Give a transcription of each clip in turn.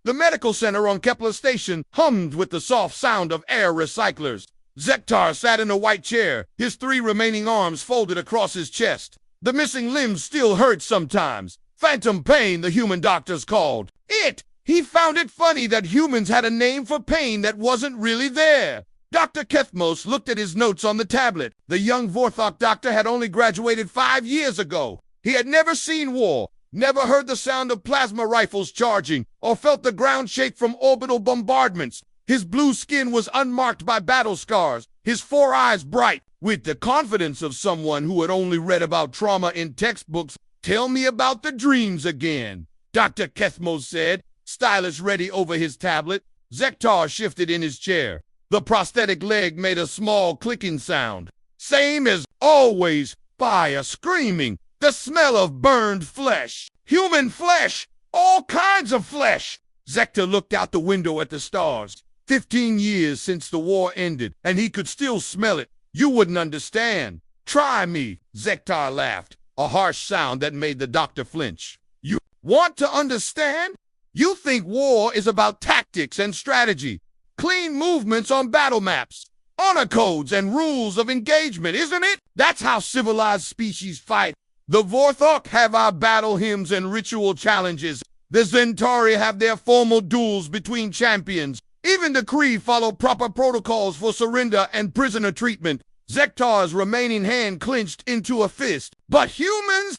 The medical center on Kepler Station hummed with the soft sound of air recyclers. Zektar sat in a white chair, his 3 remaining arms folded across his chest. The missing limbs still hurt sometimes. Phantom pain, the human doctors called it. He found it funny that humans had a name for pain that wasn't really there. Dr. Kethmos looked at his notes on the tablet. The young Vorthok doctor had only graduated 5 years ago. He had never seen war, never heard the sound of plasma rifles charging, or felt the ground shake from orbital bombardments. His blue skin was unmarked by battle scars, his 4 eyes bright, with the confidence of someone who had only read about trauma in textbooks. "Tell me about the dreams again," Dr. Kethmos said, stylus ready over his tablet. Zektar shifted in his chair. The prosthetic leg made a small clicking sound. "Same as always," fire screaming. "The smell of burned flesh. Human flesh. All kinds of flesh." Zektar looked out the window at the stars. 15 years since the war ended, and he could still smell it. "You wouldn't understand. Try me," Zektar laughed, a harsh sound that made the doctor flinch. "You want to understand? You think war is about tactics and strategy, clean movements on battle maps, honor codes and rules of engagement, isn't it? That's how civilized species fight. The Vorthok have our battle hymns and ritual challenges. The Centauri have their formal duels between champions. Even the Kree follow proper protocols for surrender and prisoner treatment." Zektar's remaining hand clenched into a fist. "But humans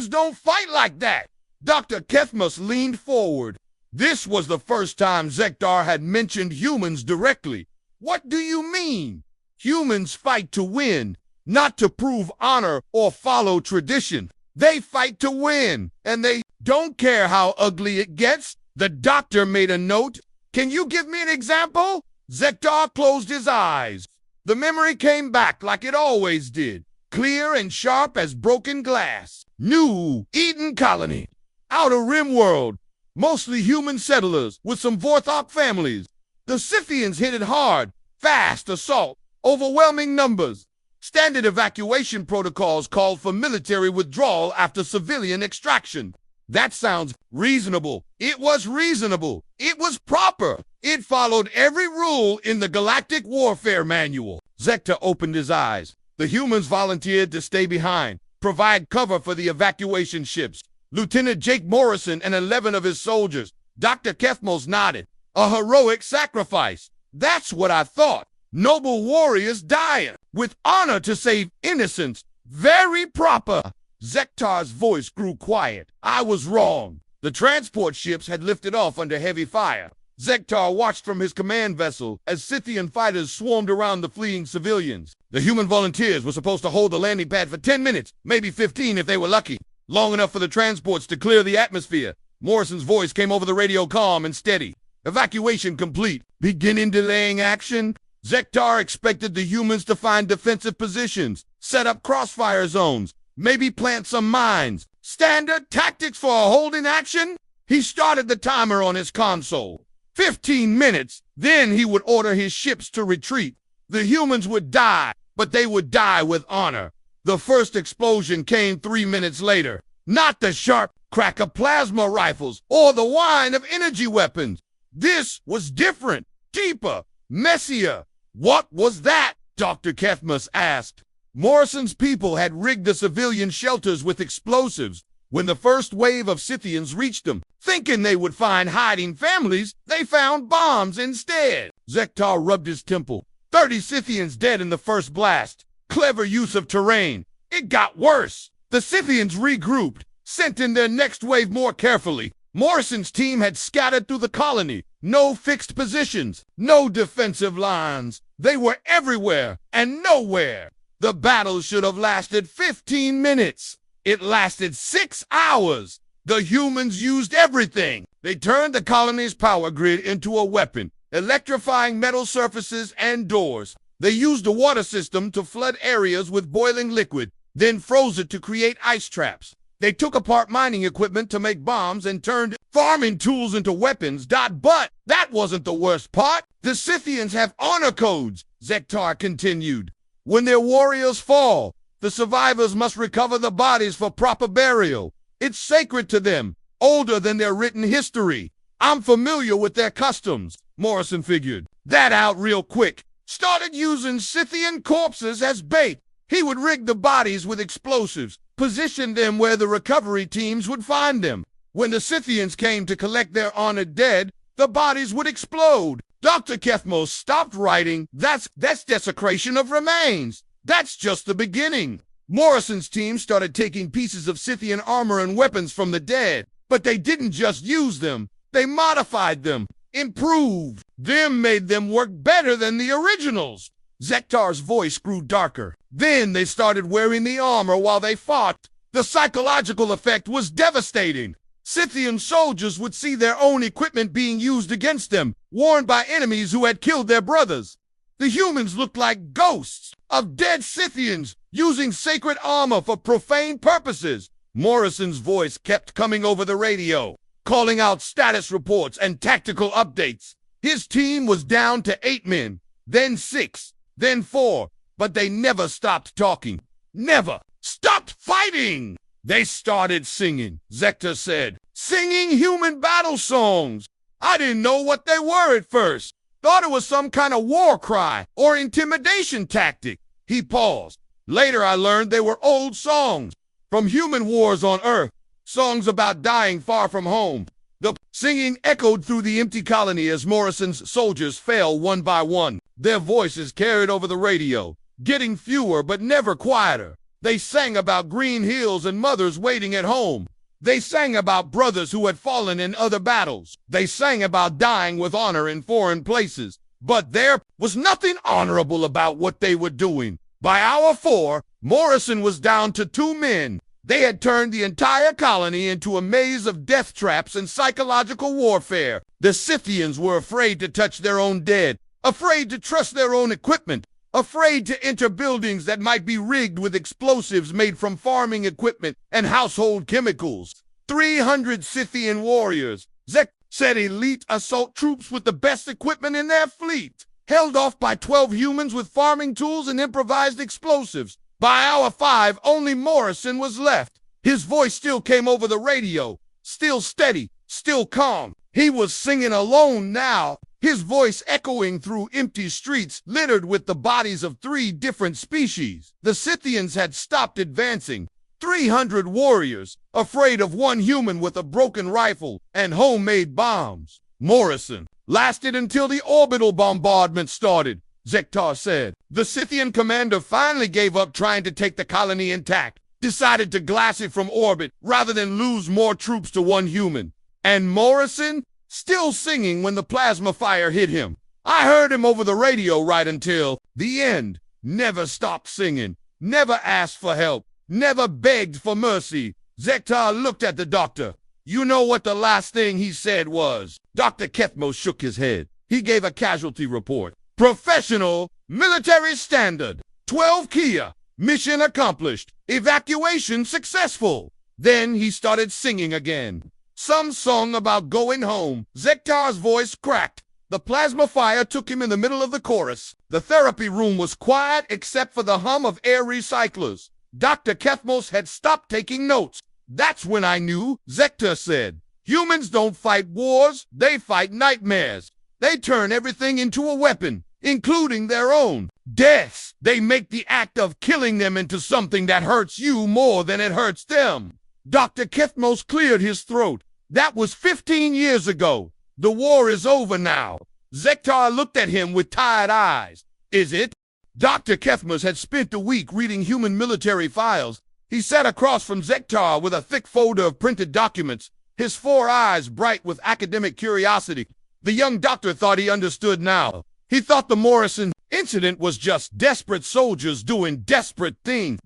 don't fight like that." Dr. Kethmos leaned forward. This was the first time Zektar had mentioned humans directly. "What do you mean?" "Humans fight to win, not to prove honor or follow tradition. They fight to win, and they don't care how ugly it gets." The doctor made a note. "Can you give me an example?" Zektar closed his eyes. The memory came back like it always did, clear and sharp as broken glass. New Eden colony. Outer Rim world. Mostly human settlers with some Vorthok families. The Scythians hit it hard. Fast assault. Overwhelming numbers. Standard evacuation protocols called for military withdrawal after civilian extraction. That sounds reasonable. It was reasonable. It was proper. It followed every rule in the Galactic Warfare Manual. Zektar opened his eyes. The humans volunteered to stay behind, provide cover for the evacuation ships. Lieutenant Jake Morrison and 11 of his soldiers. Dr. Kethmos nodded. A heroic sacrifice. That's what I thought. Noble warriors dying with honor to save innocents. Very proper. Zektar's voice grew quiet. "I was wrong." The transport ships had lifted off under heavy fire. Zektar watched from his command vessel as Scythian fighters swarmed around the fleeing civilians. The human volunteers were supposed to hold the landing pad for 10 minutes, maybe 15 if they were lucky. Long enough for the transports to clear the atmosphere. Morrison's voice came over the radio calm and steady. "Evacuation complete. Beginning delaying action." Zektar expected the humans to find defensive positions, set up crossfire zones, maybe plant some mines. Standard tactics for a holding action? He started the timer on his console. 15 minutes, then he would order his ships to retreat. The humans would die, but they would die with honor. The first explosion came 3 minutes later. Not the sharp crack of plasma rifles or the whine of energy weapons. This was different, deeper, messier. "What was that?" Dr. Kethmos asked. Morrison's people had rigged the civilian shelters with explosives. When the first wave of Scythians reached them, thinking they would find hiding families, they found bombs instead. Zektar rubbed his temple. 30 Scythians dead in the first blast. Clever use of terrain. It got worse. The Scythians regrouped, sent in their next wave more carefully. Morrison's team had scattered through the colony. No fixed positions, no defensive lines. They were everywhere and nowhere. The battle should have lasted 15 minutes. It lasted 6 hours. The humans used everything. They turned the colony's power grid into a weapon, electrifying metal surfaces and doors. They used a water system to flood areas with boiling liquid, then froze it to create ice traps. They took apart mining equipment to make bombs and turned farming tools into weapons. But that wasn't the worst part. The Scythians have honor codes, Zektar continued. When their warriors fall, the survivors must recover the bodies for proper burial. It's sacred to them, older than their written history. I'm familiar with their customs, Morrison figured that out real quick. Started using Scythian corpses as bait. He would rig the bodies with explosives, position them where the recovery teams would find them. When the Scythians came to collect their honored dead, the bodies would explode. Dr. Kethmos stopped writing. That's desecration of remains. That's just the beginning. Morrison's team started taking pieces of Scythian armor and weapons from the dead, but they didn't just use them. They modified them, improved them, made them work better than the originals. Zektar's voice grew darker. Then they started wearing the armor while they fought. The psychological effect was devastating. Scythian soldiers would see their own equipment being used against them, worn by enemies who had killed their brothers. The humans looked like ghosts of dead Scythians using sacred armor for profane purposes. Morrison's voice kept coming over the radio, calling out status reports and tactical updates. His team was down to 8 men, then 6, then 4, but they never stopped talking. Never stopped fighting. They started singing, Zektar said. Singing human battle songs. I didn't know what they were at first. Thought it was some kind of war cry or intimidation tactic. He paused. Later I learned they were old songs from human wars on Earth, songs about dying far from home. The singing echoed through the empty colony as Morrison's soldiers fell one by one. Their voices carried over the radio, getting fewer but never quieter. They sang about green hills and mothers waiting at home. They sang about brothers who had fallen in other battles. They sang about dying with honor in foreign places. But there was nothing honorable about what they were doing. By hour 4, Morrison was down to 2 men. They had turned the entire colony into a maze of death traps and psychological warfare. The Scythians were afraid to touch their own dead, afraid to trust their own equipment, afraid to enter buildings that might be rigged with explosives made from farming equipment and household chemicals. 300 Scythian warriors, Zek said, elite assault troops with the best equipment in their fleet, held off by 12 humans with farming tools and improvised explosives. By hour 5, only Morrison was left. His voice still came over the radio, still steady, still calm. He was singing alone now, his voice echoing through empty streets littered with the bodies of 3 different species. The Scythians had stopped advancing. 300 warriors, afraid of 1 human with a broken rifle and homemade bombs. Morrison lasted until the orbital bombardment started, Zektar said. The Scythian commander finally gave up trying to take the colony intact, decided to glass it from orbit rather than lose more troops to 1 human. And Morrison, still singing when the plasma fire hit him. I heard him over the radio right until the end. Never stopped singing, never asked for help, never begged for mercy. Zektar looked at the doctor. You know what the last thing he said was? Dr. Kethmos shook his head. He gave a casualty report. Professional, military standard. 12 Kia. Mission accomplished. Evacuation successful. Then he started singing again. Some song about going home. Zektar's voice cracked. The plasma fire took him in the middle of the chorus. The therapy room was quiet except for the hum of air recyclers. Dr. Kethmos had stopped taking notes. That's when I knew, Zektar said. Humans don't fight wars, they fight nightmares. They turn everything into a weapon, including their own deaths. They make the act of killing them into something that hurts you more than it hurts them. Dr. Kethmos cleared his throat. That was 15 years ago. The war is over now. Zektar looked at him with tired eyes. Is it? Dr. Kethmos had spent a week reading human military files. He sat across from Zektar with a thick folder of printed documents, his 4 eyes bright with academic curiosity. The young doctor thought he understood now. He thought the Morrison incident was just desperate soldiers doing desperate things.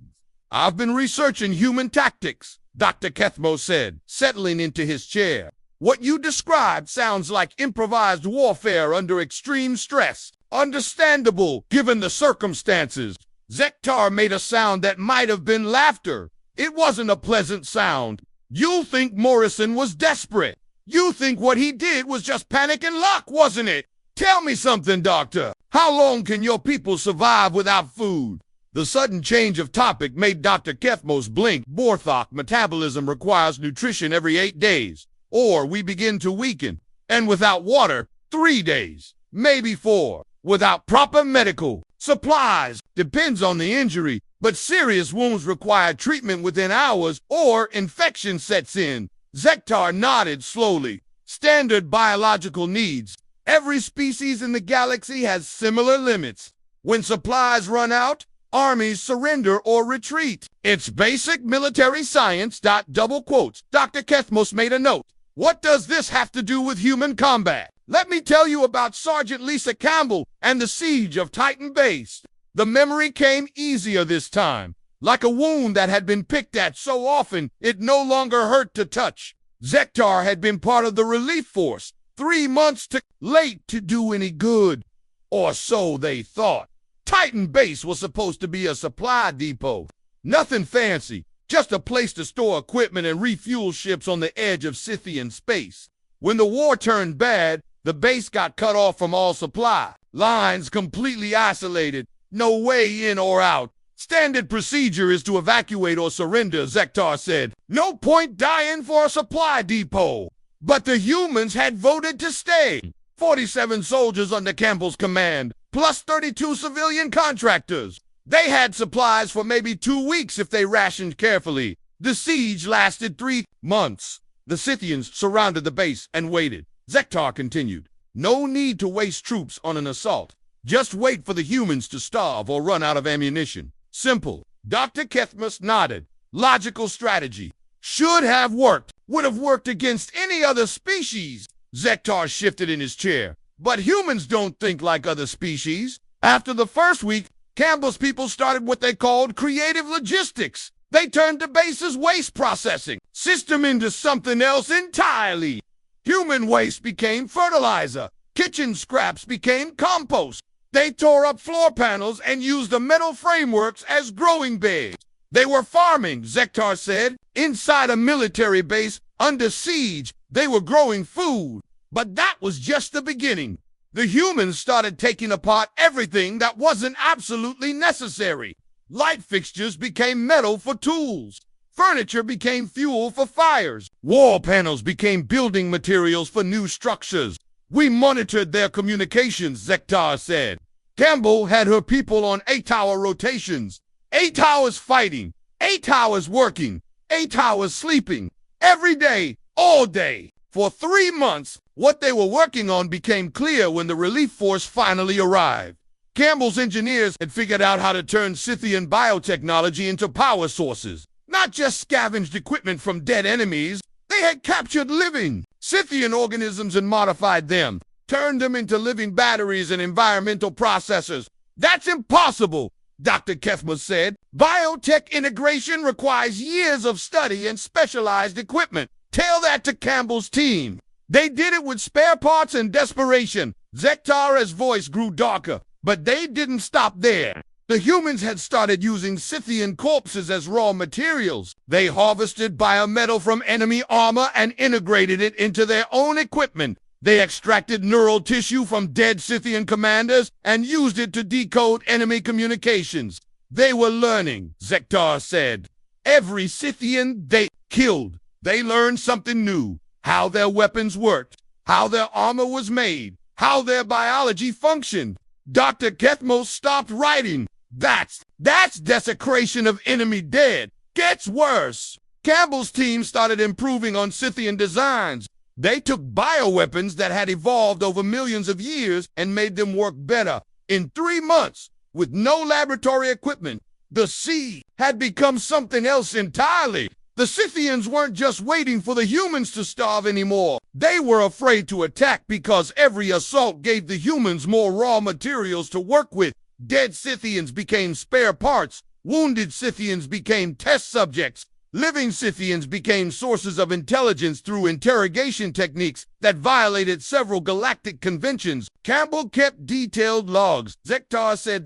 I've been researching human tactics, Dr. Kethmos said, settling into his chair. What you described sounds like improvised warfare under extreme stress. Understandable, given the circumstances. Zektar made a sound that might have been laughter. It wasn't a pleasant sound. You think Morrison was desperate. You think what he did was just panic and luck, wasn't it? Tell me something, Doctor. How long can your people survive without food? The sudden change of topic made Dr. Kethmos blink. Borthok metabolism requires nutrition every 8 days, or we begin to weaken. And without water, 3 days, maybe 4. Without proper medical supplies, depends on the injury, but serious wounds require treatment within hours or infection sets in. Zektar nodded slowly. Standard biological needs. Every species in the galaxy has similar limits. When supplies run out, armies surrender or retreat. It's basic military science. Double quotes. Dr. Kethmos made a note. What does this have to do with human combat? Let me tell you about Sergeant Lisa Campbell and the siege of Titan Base. The memory came easier this time, like a wound that had been picked at so often it no longer hurt to touch. Zektar had been part of the relief force, 3 months too late to do any good. Or so they thought. Titan Base was supposed to be a supply depot. Nothing fancy, just a place to store equipment and refuel ships on the edge of Scythian space. When the war turned bad, the base got cut off from all supply. Lines completely isolated, no way in or out. Standard procedure is to evacuate or surrender, Zektar said. No point dying for a supply depot. But the humans had voted to stay. 47 soldiers under Campbell's command, plus 32 civilian contractors. They had supplies for maybe 2 weeks if they rationed carefully. The siege lasted 3 months. The Scythians surrounded the base and waited. Zektar continued. No need to waste troops on an assault. Just wait for the humans to starve or run out of ammunition. Simple. Dr. Kethmos nodded. Logical strategy. Should have worked. Would have worked against any other species. Zektar shifted in his chair. But humans don't think like other species. After the first week, Campbell's people started what they called creative logistics. They turned the base's waste processing system into something else entirely. Human waste became fertilizer. Kitchen scraps became compost. They tore up floor panels and used the metal frameworks as growing beds. They were farming, Zektar said. Inside a military base, under siege, they were growing food. But that was just the beginning. The humans started taking apart everything that wasn't absolutely necessary. Light fixtures became metal for tools. Furniture became fuel for fires. Wall panels became building materials for new structures. We monitored their communications, Zektar said. Campbell had her people on 8-hour rotations. 8 hours fighting, 8 hours working, 8 hours sleeping. Every day, all day. For 3 months, what they were working on became clear when the relief force finally arrived. Campbell's engineers had figured out how to turn Scythian biotechnology into power sources. Not just scavenged equipment from dead enemies, they had captured living Scythian organisms and modified them, turned them into living batteries and environmental processors. That's impossible, Dr. Kethmos said. Biotech integration requires years of study and specialized equipment. Tell that to Campbell's team. They did it with spare parts and desperation. Zektar's voice grew darker, but they didn't stop there. The humans had started using Scythian corpses as raw materials. They harvested biometal from enemy armor and integrated it into their own equipment. They extracted neural tissue from dead Scythian commanders and used it to decode enemy communications. They were learning, Zektar said. Every Scythian they killed, they learned something new. How their weapons worked, how their armor was made, how their biology functioned. Dr. Kethmos stopped writing. That's desecration of enemy dead. Gets worse. Campbell's team started improving on Scythian designs. They took bioweapons that had evolved over millions of years and made them work better. In 3 months, with no laboratory equipment, the sea had become something else entirely. The Scythians weren't just waiting for the humans to starve anymore. They were afraid to attack because every assault gave the humans more raw materials to work with. Dead Scythians became spare parts. Wounded Scythians became test subjects. Living Scythians became sources of intelligence through interrogation techniques that violated several galactic conventions. Campbell kept detailed logs. Zektar said,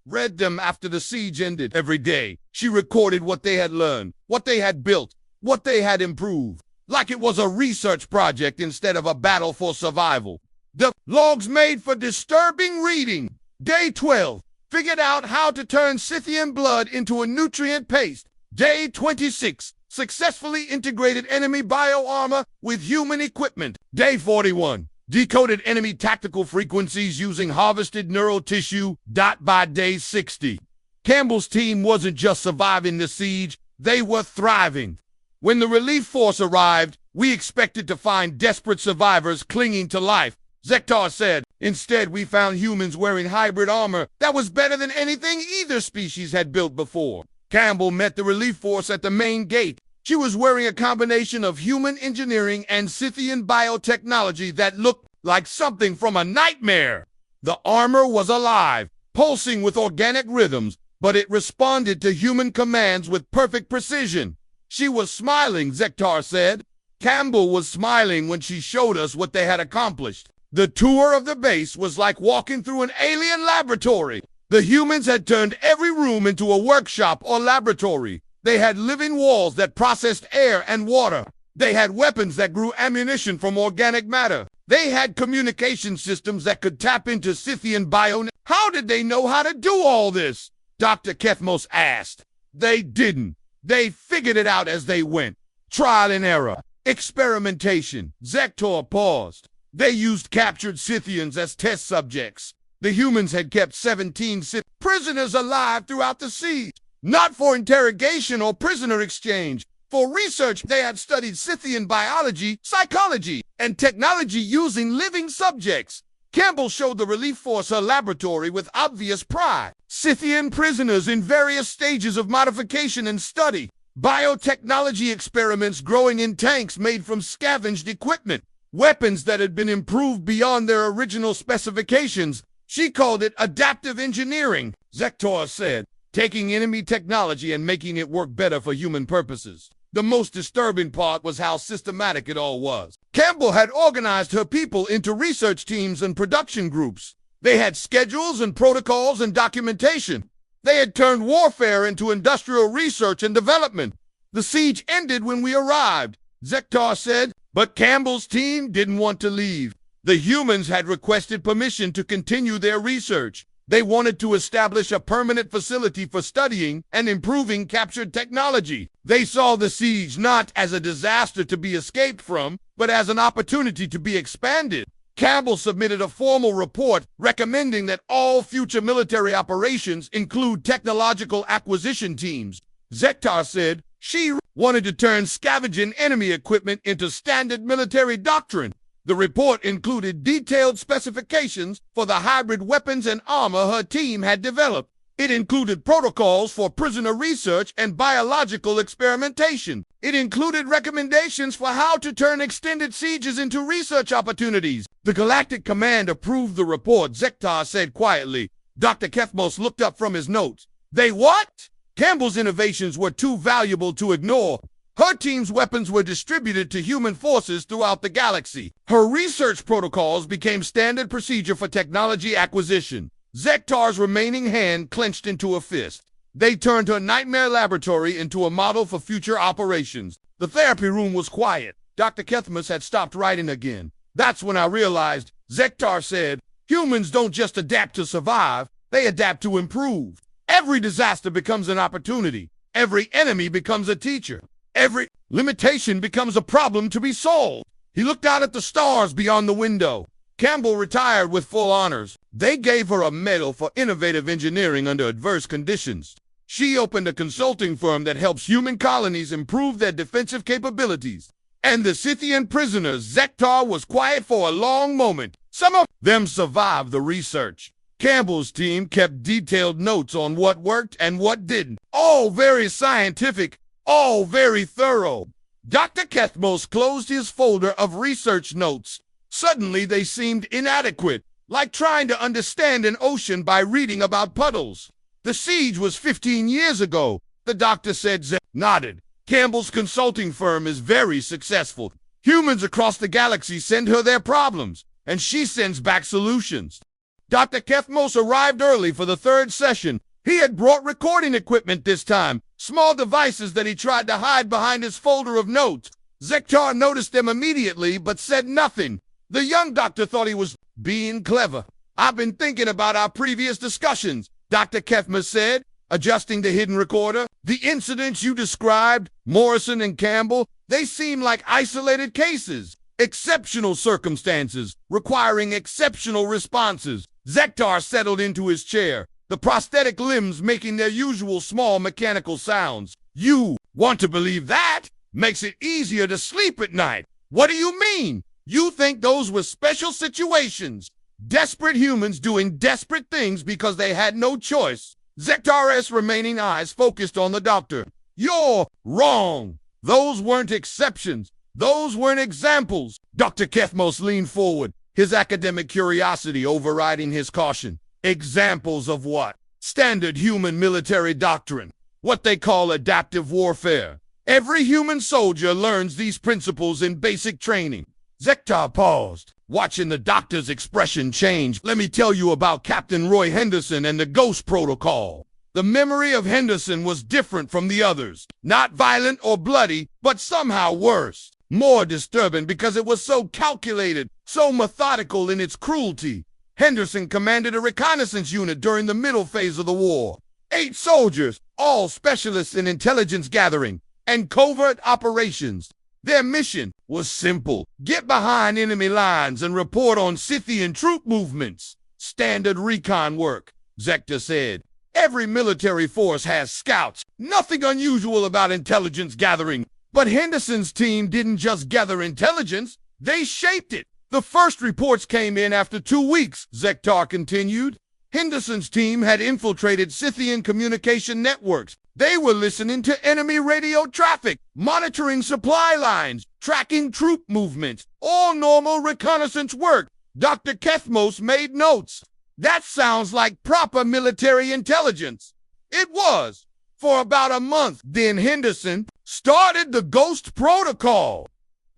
read them after the siege ended. Every day, she recorded what they had learned, what they had built, what they had improved, like it was a research project instead of a battle for survival. The logs made for disturbing reading. Day 12, figured out how to turn Scythian blood into a nutrient paste. Day 26, successfully integrated enemy bio-armor with human equipment. Day 41. Decoded enemy tactical frequencies using harvested neural tissue. By day 60. Campbell's team wasn't just surviving the siege, they were thriving. When the relief force arrived, we expected to find desperate survivors clinging to life, Zektar said. Instead, we found humans wearing hybrid armor that was better than anything either species had built before. Campbell met the relief force at the main gate. She was wearing a combination of human engineering and Scythian biotechnology that looked like something from a nightmare. The armor was alive, pulsing with organic rhythms, but it responded to human commands with perfect precision. She was smiling, Zektar said. Campbell was smiling when she showed us what they had accomplished. The tour of the base was like walking through an alien laboratory. The humans had turned every room into a workshop or laboratory. They had living walls that processed air and water. They had weapons that grew ammunition from organic matter. They had communication systems that could tap into Scythian bio. How did they know how to do all this? Dr. Kethmos asked. They didn't. They figured it out as they went. Trial and error. Experimentation. Zektor paused. They used captured Scythians as test subjects. The humans had kept 17 Scythian prisoners alive throughout the siege. Not for interrogation or prisoner exchange. For research, they had studied Scythian biology, psychology, and technology using living subjects. Campbell showed the relief force her laboratory with obvious pride. Scythian prisoners in various stages of modification and study. Biotechnology experiments growing in tanks made from scavenged equipment. Weapons that had been improved beyond their original specifications. She called it adaptive engineering, Zektor said, taking enemy technology and making it work better for human purposes. The most disturbing part was how systematic it all was. Campbell had organized her people into research teams and production groups. They had schedules and protocols and documentation. They had turned warfare into industrial research and development. The siege ended when we arrived, Zektar said, but Campbell's team didn't want to leave. The humans had requested permission to continue their research. They wanted to establish a permanent facility for studying and improving captured technology. They saw the siege not as a disaster to be escaped from, but as an opportunity to be expanded. Campbell submitted a formal report recommending that all future military operations include technological acquisition teams. Zektar said she wanted to turn scavenging enemy equipment into standard military doctrine. The report included detailed specifications for the hybrid weapons and armor her team had developed. It included protocols for prisoner research and biological experimentation. It included recommendations for how to turn extended sieges into research opportunities. The Galactic Command approved the report, Zektar said quietly. Dr. Kethmos looked up from his notes. They what? Campbell's innovations were too valuable to ignore. Her team's weapons were distributed to human forces throughout the galaxy. Her research protocols became standard procedure for technology acquisition. Zektar's remaining hand clenched into a fist. They turned her nightmare laboratory into a model for future operations. The therapy room was quiet. Dr. Kethmos had stopped writing again. That's when I realized, Zektar said, humans don't just adapt to survive, they adapt to improve. Every disaster becomes an opportunity. Every enemy becomes a teacher. Every limitation becomes a problem to be solved. He looked out at the stars beyond the window. Campbell retired with full honors. They gave her a medal for innovative engineering under adverse conditions. She opened a consulting firm that helps human colonies improve their defensive capabilities. And the Scythian prisoners, Zektar was quiet for a long moment. Some of them survived the research. Campbell's team kept detailed notes on what worked and what didn't. All very scientific. All very thorough. Dr. Kethmos closed his folder of research notes. Suddenly they seemed inadequate, like trying to understand an ocean by reading about puddles. The siege was 15 years ago, the doctor said. Zek nodded. Campbell's consulting firm is very successful. Humans across the galaxy send her their problems, and she sends back solutions. Dr. Kethmos arrived early for the third session. He had brought recording equipment this time, small devices that he tried to hide behind his folder of notes. Zektar noticed them immediately, but said nothing. The young doctor thought he was being clever. I've been thinking about our previous discussions, Dr. Kethmos said. adjusting the hidden recorder. The incidents you described, Morrison and Campbell, they seem like isolated cases. Exceptional circumstances, requiring exceptional responses. Zektar settled into his chair, the prosthetic limbs making their usual small mechanical sounds. You want to believe that? Makes it easier to sleep at night. What do you mean? You think those were special situations? Desperate humans doing desperate things because they had no choice. Zektar's remaining eyes focused on the doctor. You're wrong. Those weren't exceptions. Those weren't examples. Dr. Kethmos leaned forward, his academic curiosity overriding his caution. Examples of what? Standard human military doctrine. What they call adaptive warfare. Every human soldier learns these principles in basic training. Zektar paused, watching the doctor's expression change. Let me tell you about Captain Roy Henderson and the Ghost Protocol. The memory of Henderson was different from the others. Not violent or bloody, but somehow worse. More disturbing because it was so calculated, so methodical in its cruelty. Henderson commanded a reconnaissance unit during the middle phase of the war. 8 soldiers, all specialists in intelligence gathering and covert operations. Their mission was simple. Get behind enemy lines and report on Scythian troop movements. Standard recon work, Zektar said. Every military force has scouts. Nothing unusual about intelligence gathering. But Henderson's team didn't just gather intelligence, they shaped it. The first reports came in after 2 weeks, Zektar continued. Henderson's team had infiltrated Scythian communication networks. They were listening to enemy radio traffic, monitoring supply lines, tracking troop movements, all normal reconnaissance work. Dr. Kethmos made notes. That sounds like proper military intelligence. It was. For about a month, then Henderson started the Ghost Protocol.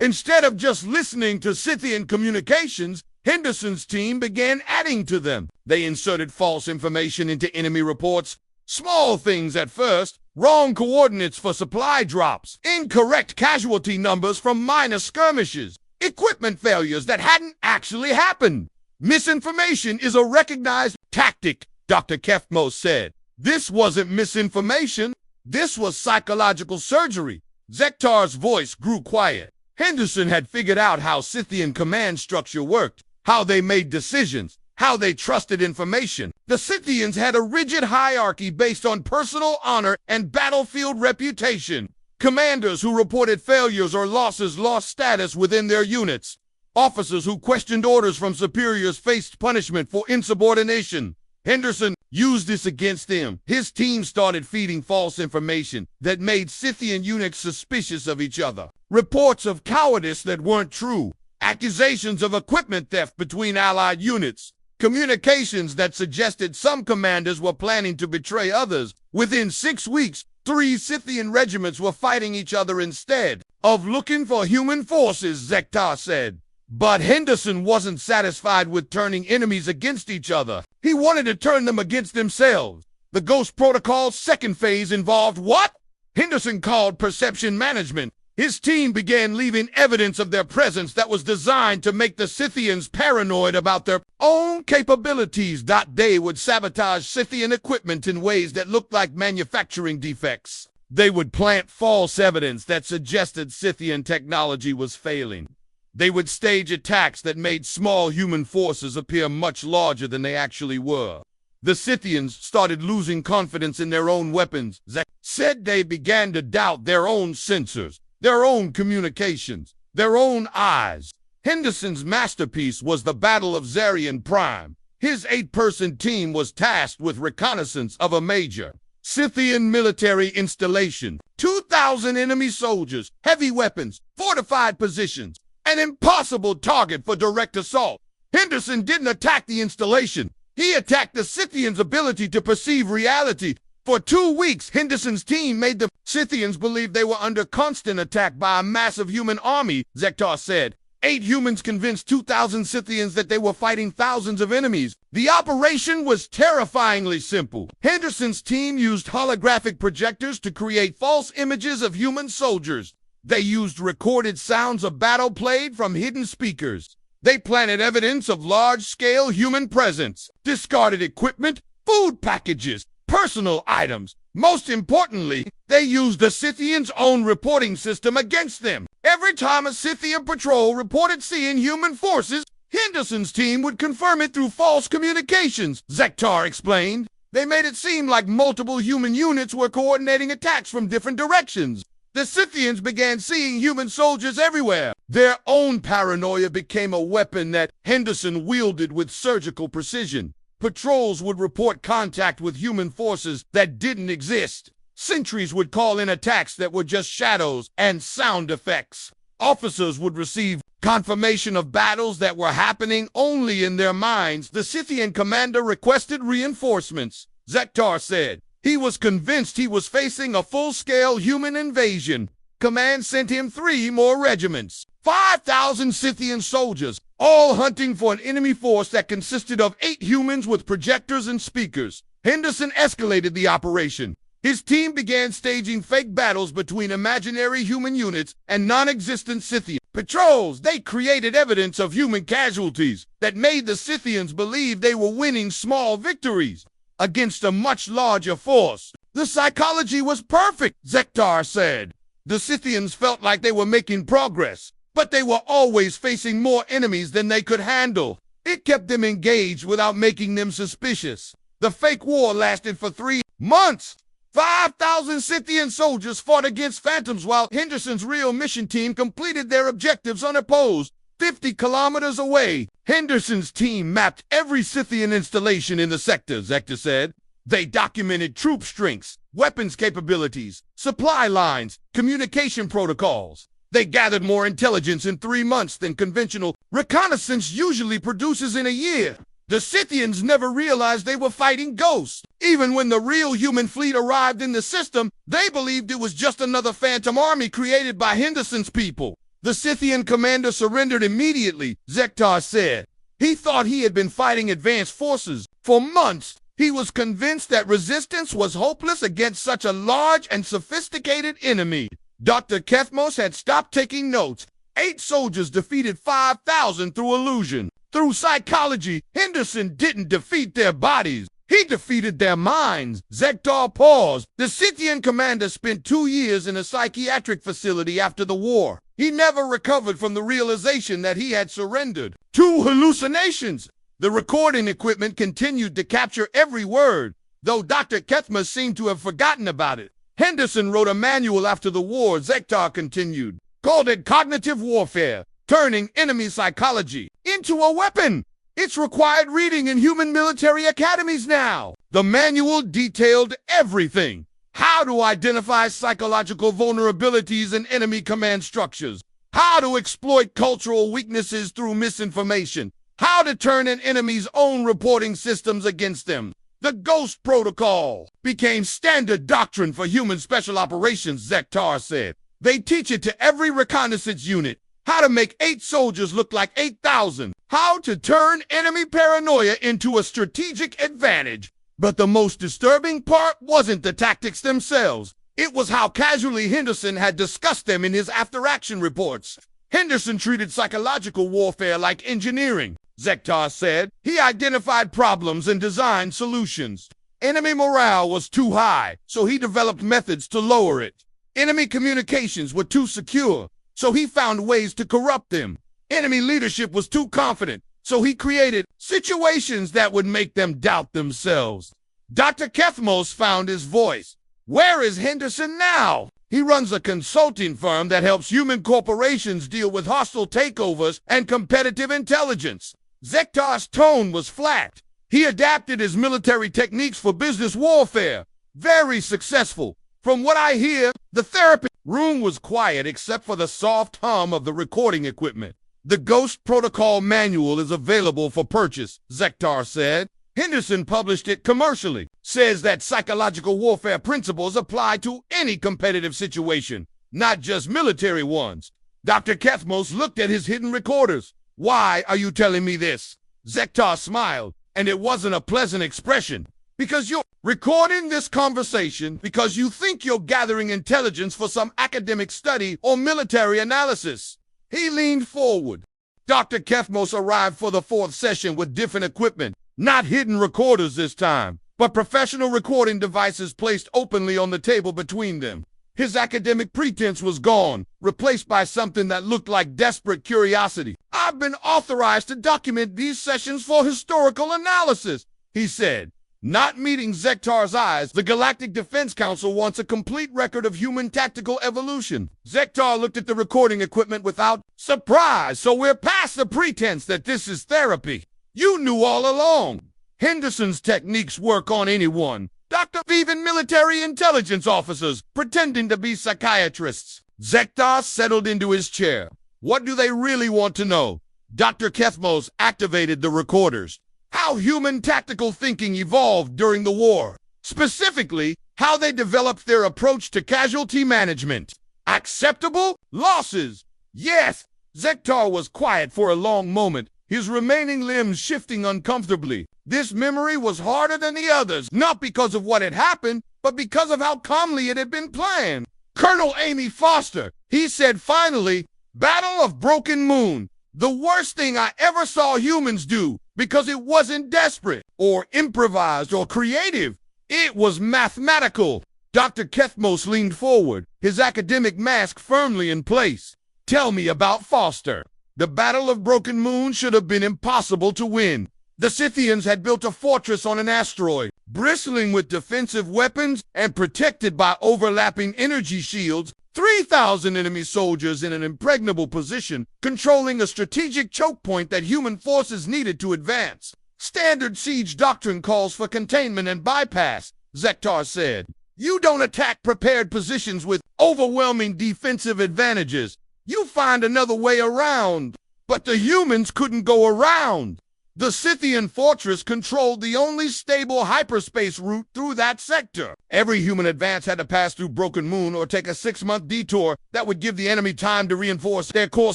Instead of just listening to Scythian communications, Henderson's team began adding to them. They inserted false information into enemy reports. Small things at first, wrong coordinates for supply drops, incorrect casualty numbers from minor skirmishes, equipment failures that hadn't actually happened. Misinformation is a recognized tactic, Dr. Kethmos said. This wasn't misinformation. This was psychological surgery. Zektar's voice grew quiet. Henderson had figured out how Scythian command structure worked, how they made decisions, how they trusted information. The Scythians had a rigid hierarchy based on personal honor and battlefield reputation. Commanders who reported failures or losses lost status within their units. Officers who questioned orders from superiors faced punishment for insubordination. Henderson used this against them. His team started feeding false information that made Scythian units suspicious of each other. Reports of cowardice that weren't true. Accusations of equipment theft between allied units. Communications that suggested some commanders were planning to betray others. Within 6 weeks, 3 Scythian regiments were fighting each other instead of looking for human forces, Zektar said. But Henderson wasn't satisfied with turning enemies against each other. He wanted to turn them against themselves. The Ghost Protocol's second phase involved what? Henderson called perception management. His team began leaving evidence of their presence that was designed to make the Scythians paranoid about their own capabilities. They would sabotage Scythian equipment in ways that looked like manufacturing defects. They would plant false evidence that suggested Scythian technology was failing. They would stage attacks that made small human forces appear much larger than they actually were. The Scythians started losing confidence in their own weapons. Zek said they began to doubt their own sensors, their own communications, their own eyes. Henderson's masterpiece was the Battle of Zarian Prime. His 8-person team was tasked with reconnaissance of a major Scythian military installation. 2,000 enemy soldiers, heavy weapons, fortified positions. An impossible target for direct assault. Henderson didn't attack the installation. He attacked the Scythians' ability to perceive reality. For 2 weeks, Henderson's team made the Scythians believe they were under constant attack by a massive human army, Zektar said. 8 humans convinced 2,000 Scythians that they were fighting thousands of enemies. The operation was terrifyingly simple. Henderson's team used holographic projectors to create false images of human soldiers. They used recorded sounds of battle played from hidden speakers. They planted evidence of large-scale human presence, discarded equipment, food packages, personal items. Most importantly, they used the Scythians' own reporting system against them. Every time a Scythian patrol reported seeing human forces, Henderson's team would confirm it through false communications, Zektar explained. They made it seem like multiple human units were coordinating attacks from different directions. The Scythians began seeing human soldiers everywhere. Their own paranoia became a weapon that Henderson wielded with surgical precision. Patrols would report contact with human forces that didn't exist. Sentries would call in attacks that were just shadows and sound effects. Officers would receive confirmation of battles that were happening only in their minds. The Scythian commander requested reinforcements, Zektar said. He was convinced he was facing a full-scale human invasion. Command sent him 3 more regiments, 5,000 Scythian soldiers, all hunting for an enemy force that consisted of 8 humans with projectors and speakers. Henderson escalated the operation. His team began staging fake battles between imaginary human units and non-existent Scythian patrols. They created evidence of human casualties that made the Scythians believe they were winning small victories against a much larger force. The psychology was perfect, Zektar said. The Scythians felt like they were making progress, but they were always facing more enemies than they could handle. It kept them engaged without making them suspicious. The fake war lasted for 3 months. 5,000 Scythian soldiers fought against phantoms while Henderson's real mission team completed their objectives unopposed. 50 kilometers away, Henderson's team mapped every Scythian installation in the sector, Zektar said. They documented troop strengths, weapons capabilities, supply lines, communication protocols. They gathered more intelligence in 3 months than conventional reconnaissance usually produces in a year. The Scythians never realized they were fighting ghosts. Even when the real human fleet arrived in the system, they believed it was just another phantom army created by Henderson's people. The Scythian commander surrendered immediately, Zektar said. He thought he had been fighting advanced forces. For months, he was convinced that resistance was hopeless against such a large and sophisticated enemy. Dr. Kethmos had stopped taking notes. 8 soldiers defeated 5,000 through illusion. Through psychology, Henderson didn't defeat their bodies. He defeated their minds. Zektar paused. The Scythian commander spent 2 years in a psychiatric facility after the war. He never recovered from the realization that he had surrendered to hallucinations. The recording equipment continued to capture every word, though Dr. Kethmos seemed to have forgotten about it. Henderson wrote a manual after the war, Zektar continued, called it Cognitive Warfare, turning enemy psychology into a weapon. It's required reading in human military academies now. The manual detailed everything. How to identify psychological vulnerabilities in enemy command structures. How to exploit cultural weaknesses through misinformation. How to turn an enemy's own reporting systems against them. The Ghost Protocol became standard doctrine for human special operations, Zektar said. They teach it to every reconnaissance unit. How to make 8 soldiers look like 8,000. How to turn enemy paranoia into a strategic advantage. But the most disturbing part wasn't the tactics themselves. It was how casually Henderson had discussed them in his after-action reports. Henderson treated psychological warfare like engineering, Zektar said. He identified problems and designed solutions. Enemy morale was too high, so he developed methods to lower it. Enemy communications were too secure, so he found ways to corrupt them. Enemy leadership was too confident, so he created situations that would make them doubt themselves. Dr. Kethmos found his voice. Where is Henderson now? He runs a consulting firm that helps human corporations deal with hostile takeovers and competitive intelligence. Zektar's tone was flat. He adapted his military techniques for business warfare. Very successful. From what I hear, the therapy room was quiet except for the soft hum of the recording equipment. The Ghost Protocol manual is available for purchase, Zektar said. Henderson published it commercially. Says that psychological warfare principles apply to any competitive situation, not just military ones. Dr. Kethmos looked at his hidden recorders. Why are you telling me this? Zektar smiled, and it wasn't a pleasant expression. Because you're recording this conversation because you think you're gathering intelligence for some academic study or military analysis. He leaned forward. Dr. Kethmos arrived for the 4th session with different equipment, not hidden recorders this time. but professional recording devices placed openly on the table between them. His academic pretense was gone, replaced by something that looked like desperate curiosity. "I've been authorized to document these sessions for historical analysis," he said. Not meeting Zektar's eyes, the Galactic Defense Council wants a complete record of human tactical evolution. Zektar looked at the recording equipment without surprise. "So we're past the pretense that this is therapy. You knew all along. Henderson's techniques work on anyone. Dr. Even military intelligence officers pretending to be psychiatrists." Zektar settled into his chair. What do they really want to know? Dr. Kethmos activated the recorders. How human tactical thinking evolved during the war. Specifically, how they developed their approach to casualty management. Acceptable losses. Yes. Zektar was quiet for a long moment, his remaining limbs shifting uncomfortably. This memory was harder than the others, not because of what had happened, but because of how calmly it had been planned. "Colonel Amy Foster," he said finally, "Battle of Broken Moon. The worst thing I ever saw humans do, because it wasn't desperate, or improvised, or creative. It was mathematical." Dr. Kethmos leaned forward, his academic mask firmly in place. "Tell me about Foster." The Battle of Broken Moon should have been impossible to win. The Scythians had built a fortress on an asteroid, bristling with defensive weapons and protected by overlapping energy shields. 3,000 enemy soldiers in an impregnable position, controlling a strategic choke point that human forces needed to advance. "Standard siege doctrine calls for containment and bypass," Zektar said. "You don't attack prepared positions with overwhelming defensive advantages. You find another way around." But the humans couldn't go around. The Scythian fortress controlled the only stable hyperspace route through that sector. Every human advance had to pass through Broken Moon or take a 6-month detour that would give the enemy time to reinforce their core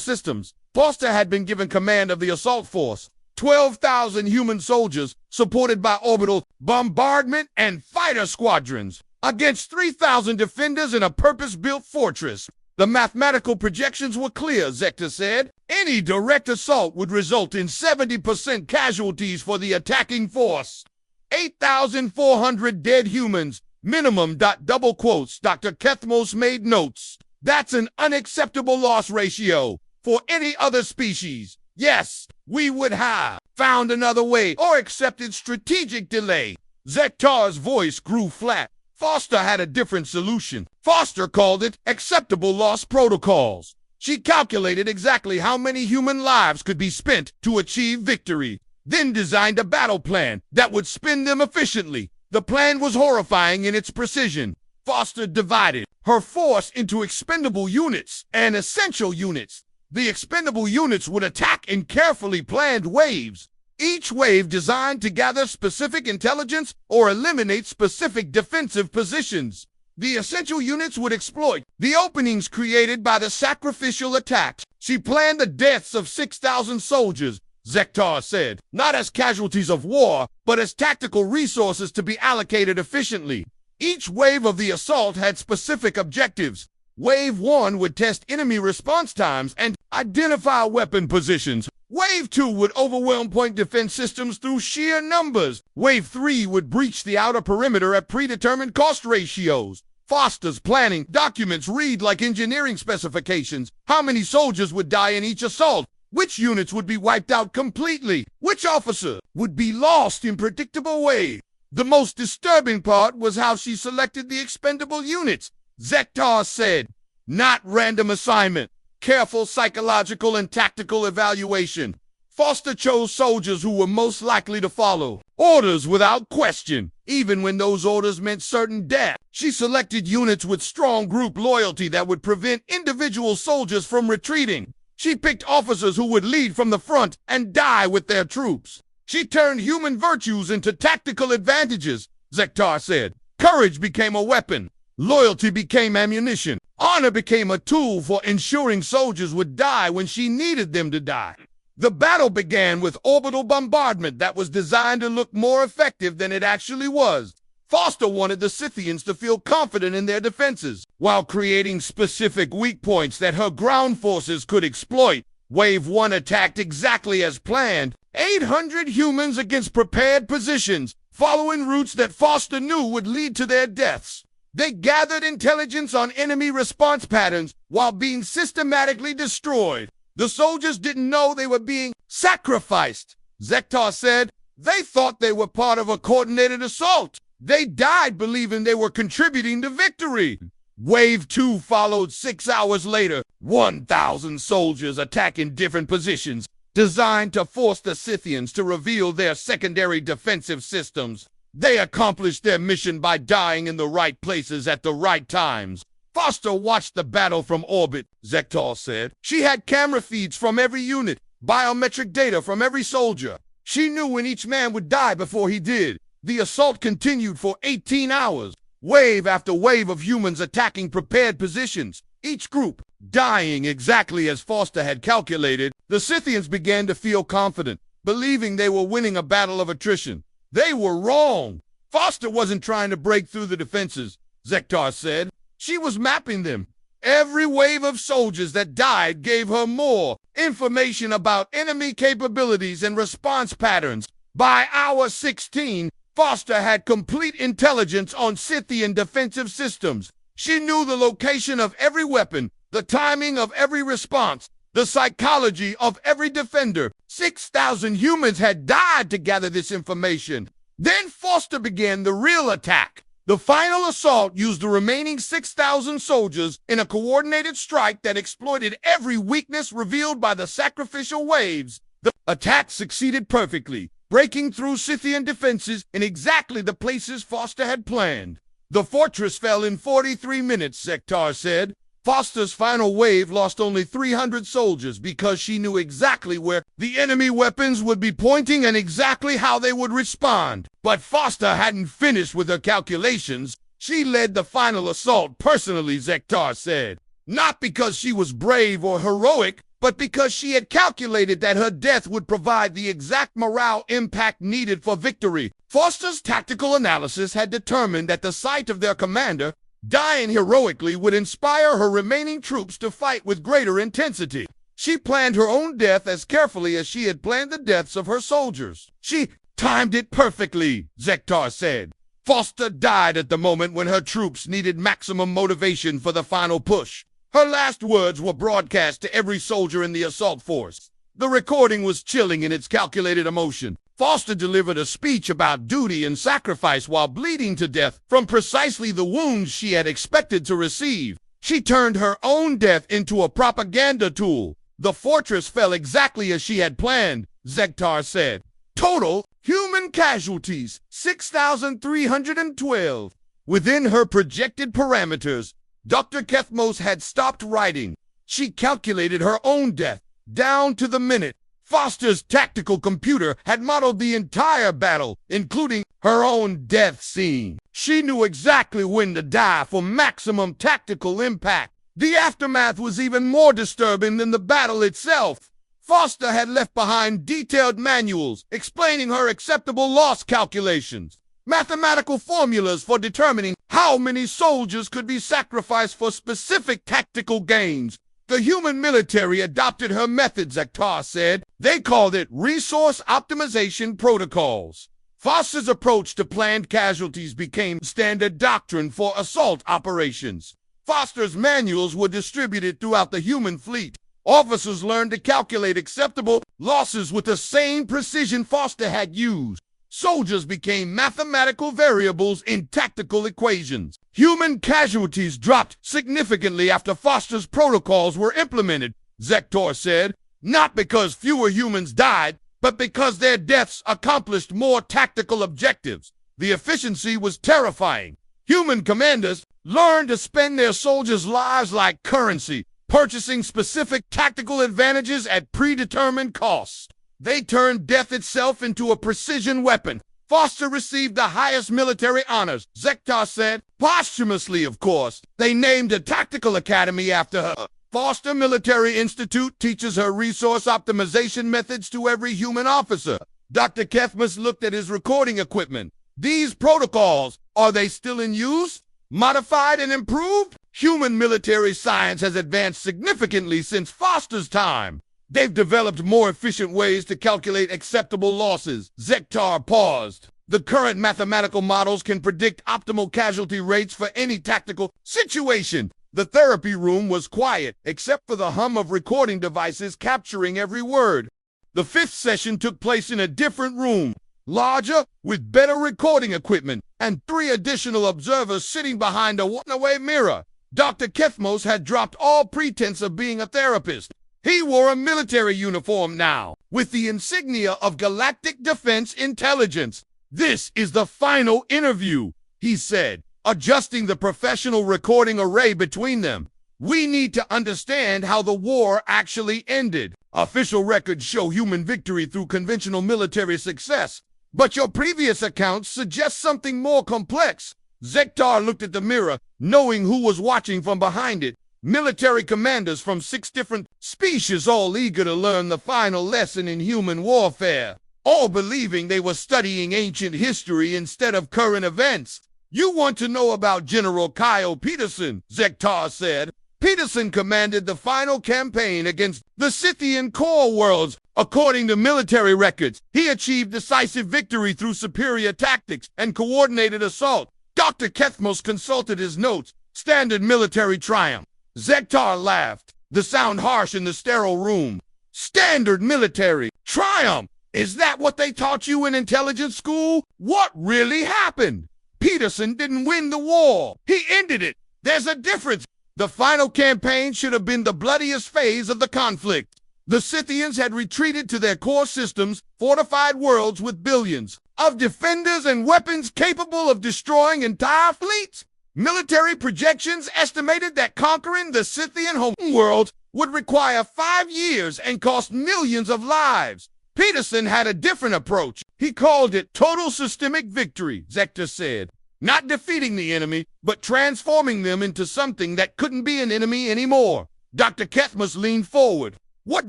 systems. Foster had been given command of the assault force, 12,000 human soldiers supported by orbital bombardment and fighter squadrons, against 3,000 defenders in a purpose-built fortress. The mathematical projections were clear, Zektar said. Any direct assault would result in 70% casualties for the attacking force. 8,400 dead humans, minimum. Double quotes. Dr. Kethmos made notes. That's an unacceptable loss ratio for any other species. Yes, we would have found another way or accepted strategic delay. Zektar's voice grew flat. Foster had a different solution. Foster called it acceptable loss protocols. She calculated exactly how many human lives could be spent to achieve victory, then designed a battle plan that would spend them efficiently. The plan was horrifying in its precision. Foster divided her force into expendable units and essential units. The expendable units would attack in carefully planned waves, each wave designed to gather specific intelligence or eliminate specific defensive positions. The essential units would exploit the openings created by the sacrificial attacks. She planned the deaths of 6,000 soldiers, Zektar said, not as casualties of war, but as tactical resources to be allocated efficiently. Each wave of the assault had specific objectives. Wave 1 would test enemy response times and identify weapon positions. Wave 2 would overwhelm point defense systems through sheer numbers. Wave 3 would breach the outer perimeter at predetermined cost ratios. Foster's planning documents read like engineering specifications. How many soldiers would die in each assault? Which units would be wiped out completely? Which officer would be lost in predictable ways? The most disturbing part was how she selected the expendable units. Zektar said, "Not random assignment. Careful psychological and tactical evaluation. Foster chose soldiers who were most likely to follow orders without question, even when those orders meant certain death. She selected units with strong group loyalty that would prevent individual soldiers from retreating. She picked officers who would lead from the front and die with their troops. She turned human virtues into tactical advantages," Zektar said. "Courage became a weapon. Loyalty became ammunition. Honor became a tool for ensuring soldiers would die when she needed them to die." The battle began with orbital bombardment that was designed to look more effective than it actually was. Foster wanted the Scythians to feel confident in their defenses, while creating specific weak points that her ground forces could exploit. Wave 1 attacked exactly as planned. 800 humans against prepared positions. following routes that Foster knew would lead to their deaths. They gathered intelligence on enemy response patterns while being systematically destroyed. The soldiers didn't know they were being sacrificed. Zektar said they thought they were part of a coordinated assault. They died believing they were contributing to victory. Wave 2 followed 6 hours later, 1,000 soldiers attacking different positions, designed to force the Scythians to reveal their secondary defensive systems. They accomplished their mission by dying in the right places at the right times. Foster watched the battle from orbit, Zektar said. She had camera feeds from every unit, biometric data from every soldier. She knew when each man would die before he did. The assault continued for 18 hours, wave after wave of humans attacking prepared positions, each group dying exactly as Foster had calculated. The Scythians began to feel confident, believing they were winning a battle of attrition. They were wrong. Foster wasn't trying to break through the defenses, Zektar said. She was mapping them. Every wave of soldiers that died gave her more information about enemy capabilities and response patterns. By hour 16, Foster had complete intelligence on Scythian defensive systems. She knew the location of every weapon, the timing of every response, the psychology of every defender. 6,000 humans had died to gather this information. Then Foster began the real attack. The final assault used the remaining 6,000 soldiers in a coordinated strike that exploited every weakness revealed by the sacrificial waves. The attack succeeded perfectly, breaking through Scythian defenses in exactly the places Foster had planned. The fortress fell in 43 minutes, Zektar said. Foster's final wave lost only 300 soldiers because she knew exactly where the enemy weapons would be pointing and exactly how they would respond. But Foster hadn't finished with her calculations. She led the final assault personally, Zektar said. Not because she was brave or heroic, but because she had calculated that her death would provide the exact morale impact needed for victory. Foster's tactical analysis had determined that the sight of their commander dying heroically would inspire her remaining troops to fight with greater intensity. She planned her own death as carefully as she had planned the deaths of her soldiers. She timed it perfectly, Zektar said. Foster died at the moment when her troops needed maximum motivation for the final push. Her last words were broadcast to every soldier in the assault force. The recording was chilling in its calculated emotion. Foster delivered a speech about duty and sacrifice while bleeding to death from precisely the wounds she had expected to receive. She turned her own death into a propaganda tool. The fortress fell exactly as she had planned, Zektar said. Total human casualties, 6,312. Within her projected parameters, Dr. Kethmos had stopped writing. She calculated her own death, down to the minute. Foster's tactical computer had modeled the entire battle, including her own death scene. She knew exactly when to die for maximum tactical impact. The aftermath was even more disturbing than the battle itself. Foster had left behind detailed manuals explaining her acceptable loss calculations, mathematical formulas for determining how many soldiers could be sacrificed for specific tactical gains. The human military adopted her methods, Zektar said. They called it resource optimization protocols. Foster's approach to planned casualties became standard doctrine for assault operations. Foster's manuals were distributed throughout the human fleet. Officers learned to calculate acceptable losses with the same precision Foster had used. Soldiers became mathematical variables in tactical equations. Human casualties dropped significantly after Foster's protocols were implemented, Zektar said, not because fewer humans died, but because their deaths accomplished more tactical objectives. The efficiency was terrifying. Human commanders learned to spend their soldiers' lives like currency, purchasing specific tactical advantages at predetermined costs. They turned death itself into a precision weapon. Foster received the highest military honors, Zektar said, posthumously, of course. They named a tactical academy after her. Foster Military Institute teaches her resource optimization methods to every human officer. Dr. Kethmas looked at his recording equipment. These protocols, are they still in use? Modified and improved? Human military science has advanced significantly since Foster's time. They've developed more efficient ways to calculate acceptable losses. Zektar paused. The current mathematical models can predict optimal casualty rates for any tactical situation. The therapy room was quiet, except for the hum of recording devices capturing every word. The fifth session took place in a different room, larger, with better recording equipment, and 3 additional observers sitting behind a one-way mirror. Dr. Kethmos had dropped all pretense of being a therapist. He wore a military uniform now, with the insignia of Galactic Defense Intelligence. "This is the final interview," he said, adjusting the professional recording array between them. "We need to understand how the war actually ended. Official records show human victory through conventional military success, but your previous accounts suggest something more complex." Zektar looked at the mirror, knowing who was watching from behind it. Military commanders from 6 different species, all eager to learn the final lesson in human warfare, all believing they were studying ancient history instead of current events. "You want to know about General Kyle Peterson," Zektar said. "Peterson commanded the final campaign against the Scythian core worlds. According to military records, he achieved decisive victory through superior tactics and coordinated assault." Dr. Kethmos consulted his notes. "Standard military triumph." Zektar laughed, the sound harsh in the sterile room. "Standard military triumph? Is that what they taught you in intelligence school? What really happened?" "Peterson didn't win the war. He ended it. There's a difference. The final campaign should have been the bloodiest phase of the conflict. The Scythians had retreated to their core systems, fortified worlds with billions of defenders and weapons capable of destroying entire fleets. Military projections estimated that conquering the Scythian homeworld would require 5 years and cost millions of lives. Peterson had a different approach. He called it total systemic victory," Zektar said. "Not defeating the enemy, but transforming them into something that couldn't be an enemy anymore." Dr. Kethmos leaned forward. "What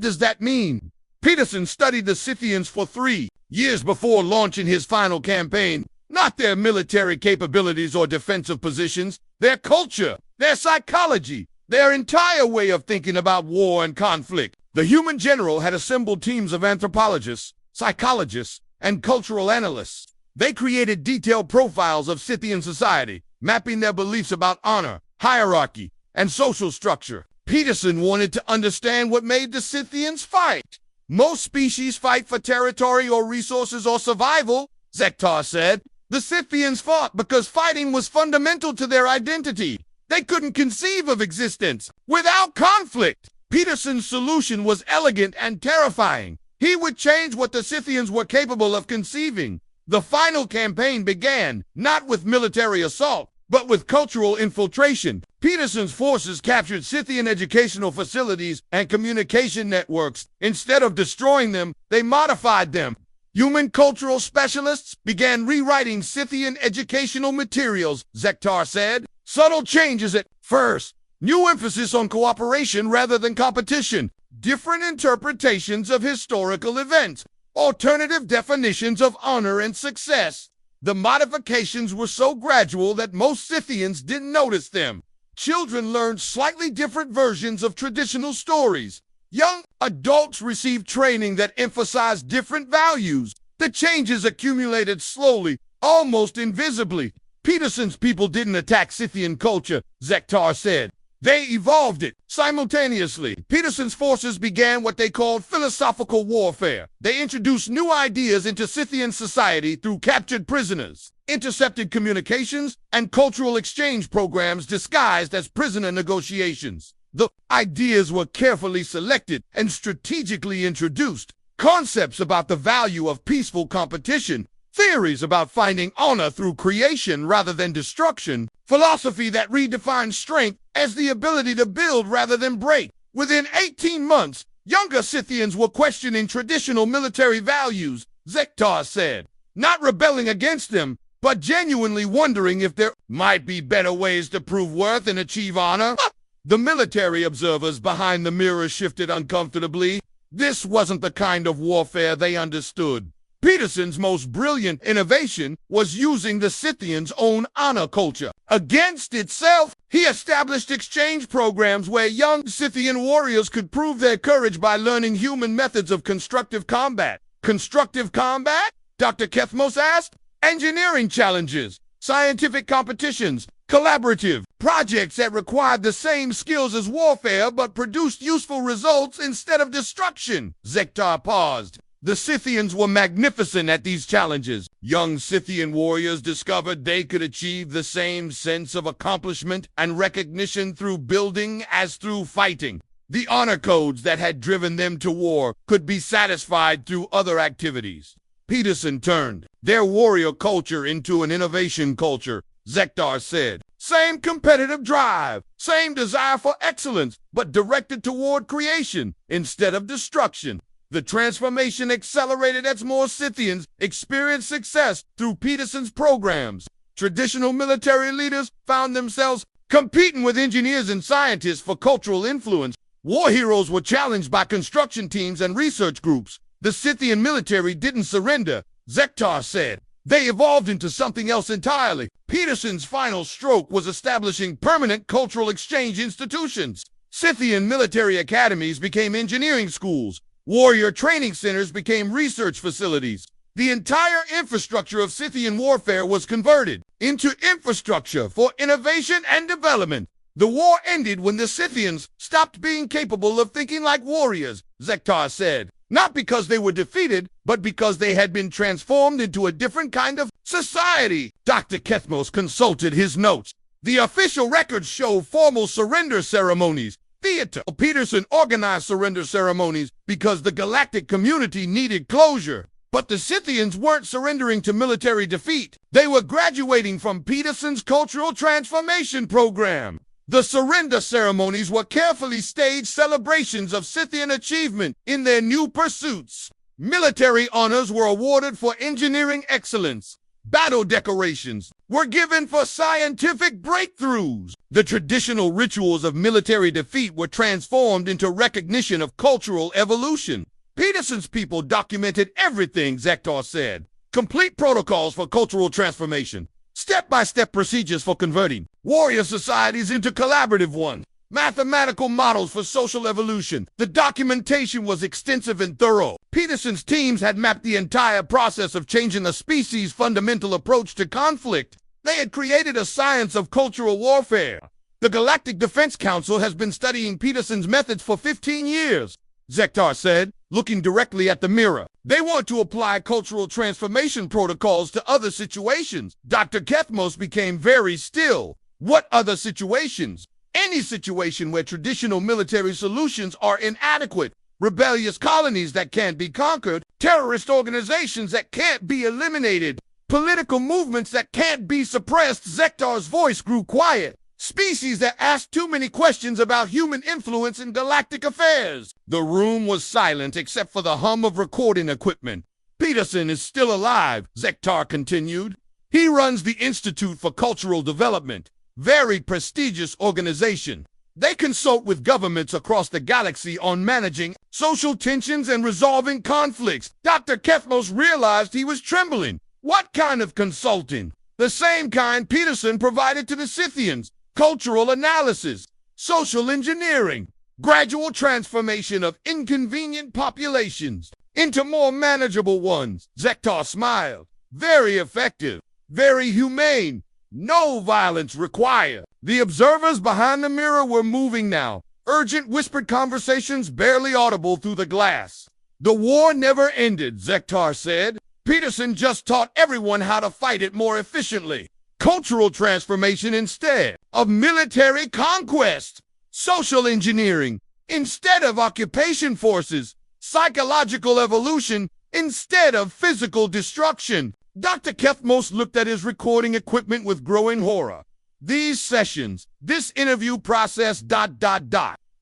does that mean?" "Peterson studied the Scythians for 3 years before launching his final campaign. Not their military capabilities or defensive positions, their culture, their psychology, their entire way of thinking about war and conflict. The human general had assembled teams of anthropologists, psychologists, and cultural analysts. They created detailed profiles of Scythian society, mapping their beliefs about honor, hierarchy, and social structure. Peterson wanted to understand what made the Scythians fight. Most species fight for territory or resources or survival," Zektar said. "The Scythians fought because fighting was fundamental to their identity. They couldn't conceive of existence without conflict." Peterson's solution was elegant and terrifying. He would change what the Scythians were capable of conceiving. The final campaign began, not with military assault, but with cultural infiltration. Peterson's forces captured Scythian educational facilities and communication networks. Instead of destroying them, they modified them. Human cultural specialists began rewriting Scythian educational materials, Zektar said. "Subtle changes at first. New emphasis on cooperation rather than competition. Different interpretations of historical events. Alternative definitions of honor and success." The modifications were so gradual that most Scythians didn't notice them. Children learned slightly different versions of traditional stories. Young adults received training that emphasized different values. The changes accumulated slowly, almost invisibly. "Peterson's people didn't attack Scythian culture," Zektar said. "They evolved it simultaneously." Peterson's forces began what they called philosophical warfare. They introduced new ideas into Scythian society through captured prisoners, intercepted communications, and cultural exchange programs disguised as prisoner negotiations. The ideas were carefully selected and strategically introduced. Concepts about the value of peaceful competition, theories about finding honor through creation rather than destruction, philosophy that redefined strength as the ability to build rather than break. Within 18 months, younger Scythians were questioning traditional military values, Zektar said. Not rebelling against them, but genuinely wondering if there might be better ways to prove worth and achieve honor. The military observers behind the mirror shifted uncomfortably. This wasn't the kind of warfare they understood. Peterson's most brilliant innovation was using the Scythians' own honor culture. Against itself, he established exchange programs where young Scythian warriors could prove their courage by learning human methods of constructive combat. Constructive combat? Dr. Kethmos asked. engineering challenges, scientific competitions, collaborative projects that required the same skills as warfare but produced useful results instead of destruction. Zektar paused. The Scythians were magnificent at these challenges. Young Scythian warriors discovered they could achieve the same sense of accomplishment and recognition through building as through fighting. The honor codes that had driven them to war could be satisfied through other activities. Peterson turned their warrior culture into an innovation culture, Zektar said. Same competitive drive, same desire for excellence, but directed toward creation instead of destruction. The transformation accelerated as more Scythians experienced success through Peterson's programs. Traditional military leaders found themselves competing with engineers and scientists for cultural influence. War heroes were challenged by construction teams and research groups. The Scythian military didn't surrender, Zektar said. They evolved into something else entirely. Peterson's final stroke was establishing permanent cultural exchange institutions. Scythian military academies became engineering schools. Warrior training centers became research facilities. The entire infrastructure of Scythian warfare was converted into infrastructure for innovation and development. The war ended when the Scythians stopped being capable of thinking like warriors, Zektar said. Not because they were defeated, but because they had been transformed into a different kind of society. Dr. Kethmos consulted his notes. The official records show formal surrender ceremonies. Theater. Peterson organized surrender ceremonies because the galactic community needed closure. But the Scythians weren't surrendering to military defeat. They were graduating from Peterson's cultural transformation program. The surrender ceremonies were carefully staged celebrations of Scythian achievement in their new pursuits. Military honors were awarded for engineering excellence. Battle decorations were given for scientific breakthroughs. The traditional rituals of military defeat were transformed into recognition of cultural evolution. Peterson's people documented everything, Zektar said. Complete protocols for cultural transformation. Step-by-step procedures for converting warrior societies into collaborative ones. Mathematical models for social evolution. The documentation was extensive and thorough. Peterson's teams had mapped the entire process of changing a species' fundamental approach to conflict. They had created a science of cultural warfare. The Galactic Defense Council has been studying Peterson's methods for 15 years, Zektar said, looking directly at the mirror. They want to apply cultural transformation protocols to other situations. Dr. Kethmos became very still. What other situations? Any situation where traditional military solutions are inadequate. Rebellious colonies that can't be conquered. Terrorist organizations that can't be eliminated. Political movements that can't be suppressed. Zektar's voice grew quiet. Species that ask too many questions about human influence in galactic affairs. The room was silent except for the hum of recording equipment. Peterson is still alive, Zektar continued. He runs the Institute for Cultural Development. Very prestigious organization. They consult with governments across the galaxy on managing social tensions and resolving conflicts. Dr. Kethmos realized he was trembling. What kind of consulting? The same kind Peterson provided to the Scythians. Cultural analysis, social engineering, gradual transformation of inconvenient populations into more manageable ones. Zektar smiled. Very effective, very humane. No violence required. The observers behind the mirror were moving now. Urgent whispered conversations barely audible through the glass. The war never ended, Zektar said. Peterson just taught everyone how to fight it more efficiently. Cultural transformation instead of military conquest. Social engineering instead of occupation forces. Psychological evolution instead of physical destruction. Dr. Kethmos looked at his recording equipment with growing horror. These sessions, this interview process, ...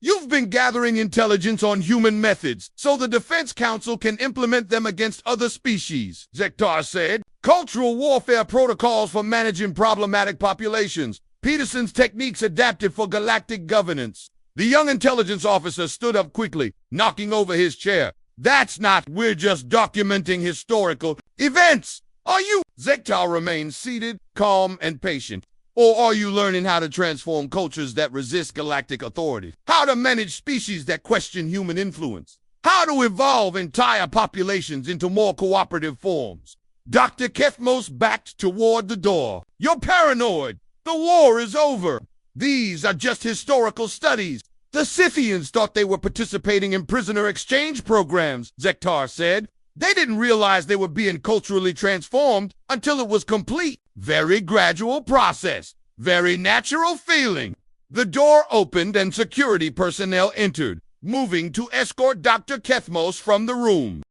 You've been gathering intelligence on human methods so the Defense Council can implement them against other species, Zektar said. Cultural warfare protocols for managing problematic populations. Peterson's techniques adapted for galactic governance. The young intelligence officer stood up quickly, knocking over his chair. That's not, we're just documenting historical events. Are you? Zektar remained seated, calm and patient. Or are you learning how to transform cultures that resist galactic authority? How to manage species that question human influence? How to evolve entire populations into more cooperative forms? Dr. Kethmos backed toward the door. You're paranoid. The war is over. These are just historical studies. The Scythians thought they were participating in prisoner exchange programs, Zektar said. They didn't realize they were being culturally transformed until it was complete. Very gradual process. Very natural feeling. The door opened and security personnel entered, moving to escort Dr. Kethmos from the room.